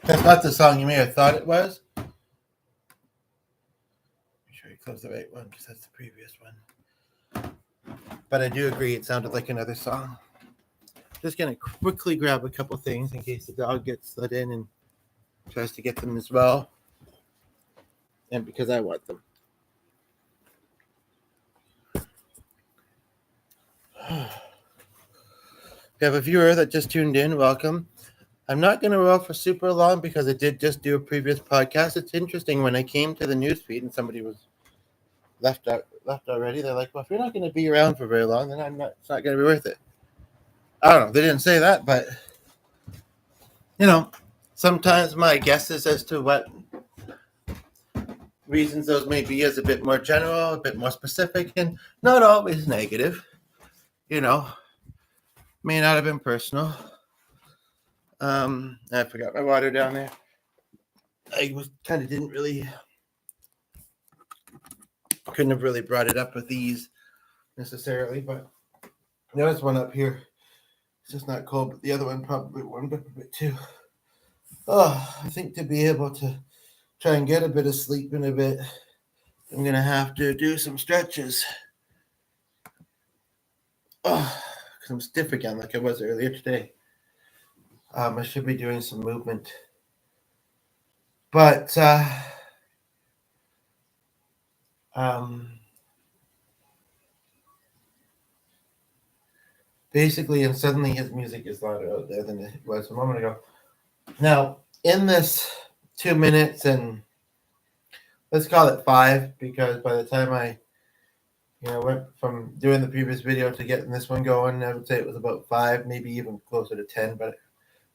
That's not the song you may have thought it was. Make sure you close the right one because that's the previous one. But I do agree it sounded like another song. Just going to quickly grab a couple things in case the dog gets let in and tries to get them as well. And because I want them. We have a viewer that just tuned in. Welcome. I'm not going to roll for super long because I did just do a previous podcast. It's interesting when I came to the newsfeed and somebody was left already. They're like, "Well, if you're not going to be around for very long, then it's not going to be worth it." I don't know. They didn't say that, but sometimes my guesses as to what reasons those may be is a bit more general, a bit more specific, and not always negative. May not have been personal. I forgot my water down there. I couldn't have really brought it up with these necessarily, but there's one up here. It's just not cold, but the other one probably warmed up a bit too. I think to be able to try and get a bit of sleep in a bit, I'm going to have to do some stretches. Because I'm stiff again like I was earlier today. I should be doing some movement. But basically, and suddenly his music is louder out there than it was a moment ago. Now, in this 2 minutes and let's call it 5, because by the time I went from doing the previous video to getting this one going, I would say it was about 5, maybe even closer to 10, but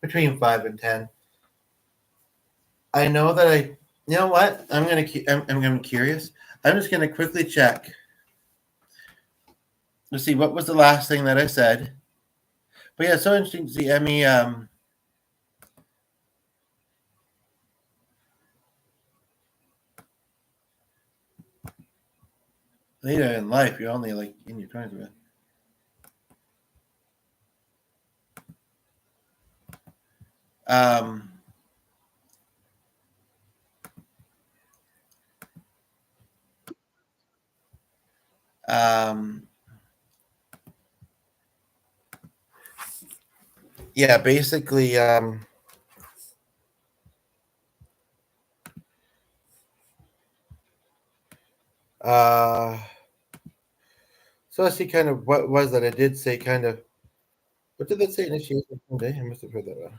between 5 and 10. I know that you know what? I'm curious. I'm just going to quickly check to see what was the last thing that I said. But yeah, it's so interesting to see Emmy. Later in life, you're only like in your 20s, right? Yeah, basically, so I see kind of what was that I did say kind of, what did that say initiation someday? I must have heard that wrong.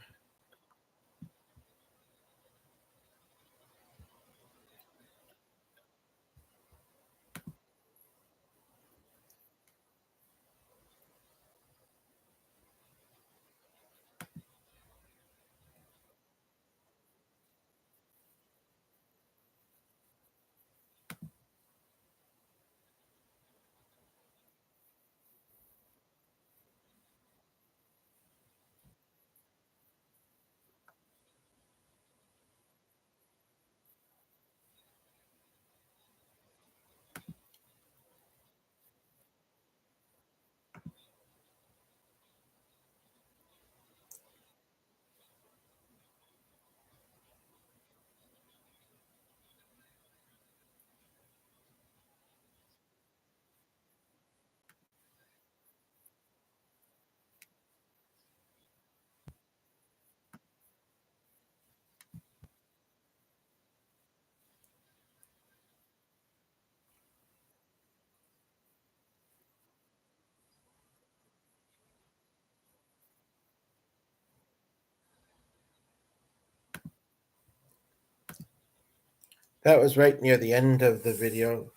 That was right near the end of the video,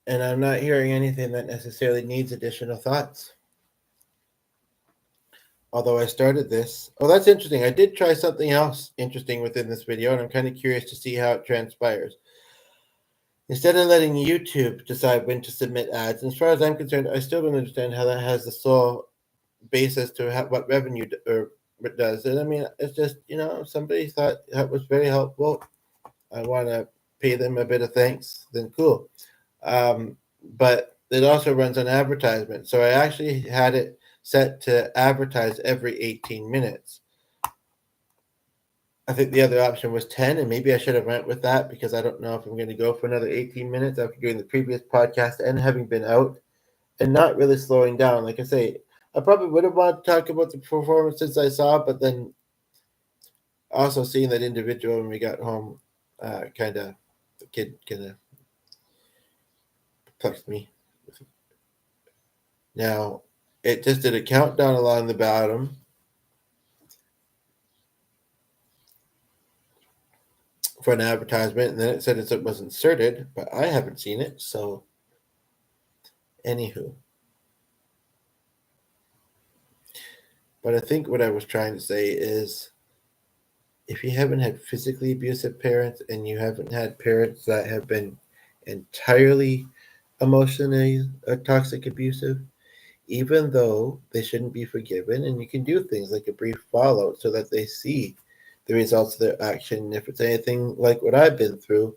and I'm not hearing anything that necessarily needs additional thoughts. Although I started this. Oh, that's interesting. I did try something else interesting within this video, and I'm kind of curious to see how it transpires. Instead of letting YouTube decide when to submit ads, as far as I'm concerned, I still don't understand how that has the sole basis to what revenue or it does. And I mean, it's just, somebody thought that was very helpful. I want to pay them a bit of thanks, then cool. But it also runs on advertisement. So I actually had it set to advertise every 18 minutes. I think the other option was 10, and maybe I should have went with that because I don't know if I'm going to go for another 18 minutes after doing the previous podcast and having been out and not really slowing down. Like I say, I probably would have wanted to talk about the performances I saw, but then also seeing that individual when we got home, the kid kind of perplexed me. Now, it just did a countdown along the bottom for an advertisement, and then it said it was inserted, but I haven't seen it, so anywho. But I think what I was trying to say is if you haven't had physically abusive parents and you haven't had parents that have been entirely emotionally or toxic abusive, even though they shouldn't be forgiven, and you can do things like a brief fallout so that they see the results of their action. If it's anything like what I've been through,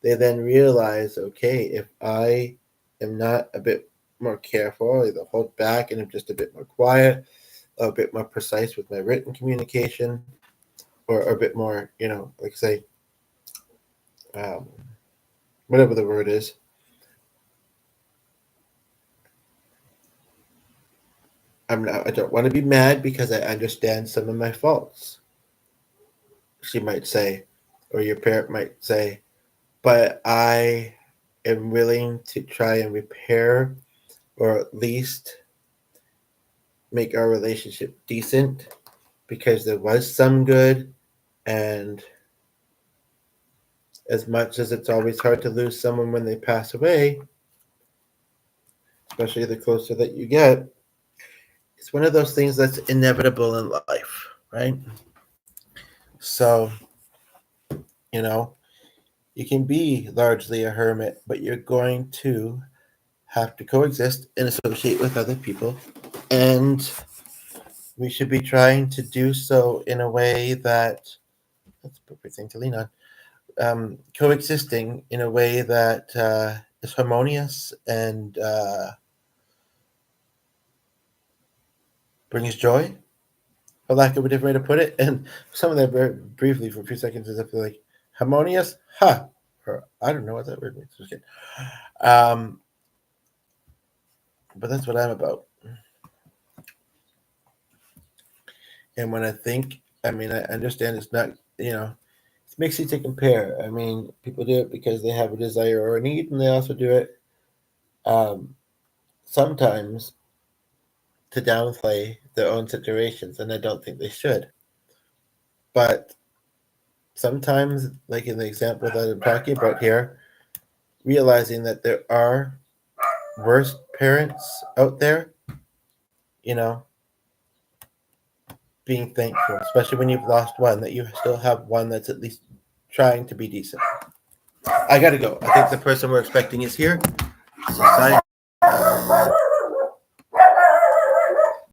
they then realize, okay, if I am not a bit more careful, either hold back and I'm just a bit more quiet, a bit more precise with my written communication, or a bit more, like say, um, whatever the word is. I don't want to be mad because I understand some of my faults, she might say, or your parent might say, but I am willing to try and repair or at least make our relationship decent because there was some good. And as much as it's always hard to lose someone when they pass away, especially the closer that you get, it's one of those things that's inevitable in life, right? So, you know, you can be largely a hermit, but you're going to have to coexist and associate with other people. And we should be trying to do so in a way that's a perfect thing to lean on. Coexisting in a way that is harmonious and brings joy, for lack of a different way to put it. And some of that very briefly for a few seconds is like harmonious, or I don't know what that word means. But that's what I'm about. And when I think, I understand it's not, it's mixy to compare. People do it because they have a desire or a need, and they also do it sometimes to downplay their own situations, and I don't think they should. But sometimes, like in the example that I'm talking about here, realizing that there are worse parents out there, you know, being thankful, especially when you've lost one, that you still have one that's at least trying to be decent. I gotta go. I think the person we're expecting is here. So,